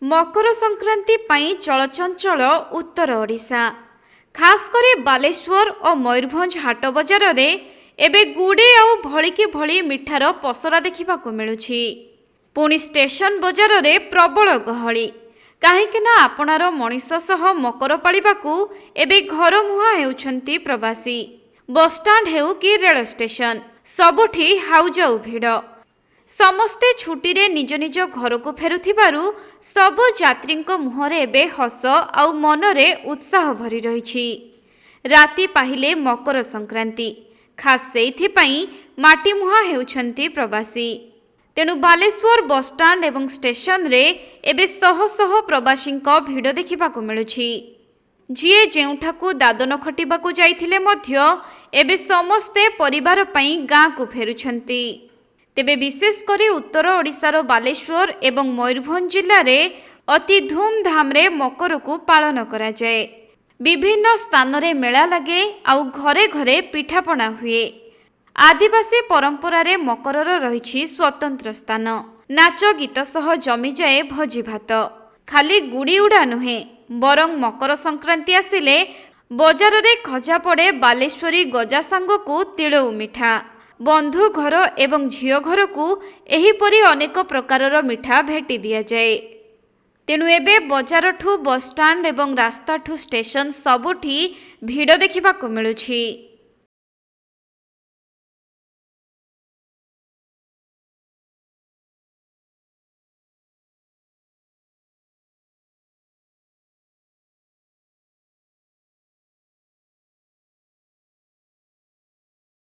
मकर संक्रांति पाई चलचंचल उत्तर ओडिशा खास करे बालेश्वर और मयूरभंज हाट बजार रे एबे गुड़े आउ भलिकी भली मिठार पसरा देखा मिलुछि। पुणी स्टेशन बजार रे प्रबल गहली कहीं आपणार मनीष सह मकर पालिबाकू एबे घर मुहां हेउछंती प्रवासी। बसस्टाण्ड हेउ कि रेल स्टेशन सबुठी हाउजाउ भिड़। समस्ते छुट्टी रे निज निज घर को फेरुथिबारु सबु यात्रींको मुहरे एबे हस आउ मनरे उत्साह भरी रहिछि। राति पाहिले मकर संक्रांति खास सेइथिपाई माटी मुहा हेउछंती प्रवासी। तेणु बालेश्वर बसस्टाण्ड एवं स्टेशन रे एबे शह शह प्रवासींको भिड़ देखिबाकू मिलुछि। जिए जेउठाकू दादन खटिबाकू जाइथिले मध्य एबे समस्ते परिवार पई गाँ को फेरुछंती। तेबे विशेष करे उत्तर ओडिशार बालेश्वर एवं मयूरभंज जिल्ला रे अति धूमधाम रे मकर को पालन करा जाए। विभिन्न स्थान रे मेला लगे आउ घरे घरे पिठापना हुए। आदिवासी परंपरा रे मकरर रहिछि स्वतंत्र स्थान। नाच गीत सह जमी जाए भोजी भात। खाली गुड़ी उड़ा नुहे बरं मकर संक्रांति आसिले बजार रे खजा पड़े बालेश्वरी गजा सांग को तिलौ मिठा। बंधु घर एवं झियो घर को एहीपरि अनेक प्रकारर मिठा भेटी दिया जाए। तेणु एबे बजार ठू बसस्टाण्ड एवं रास्ता ठू स्टेशन सबुठी भिड़ देखिबाकू मिलुछि।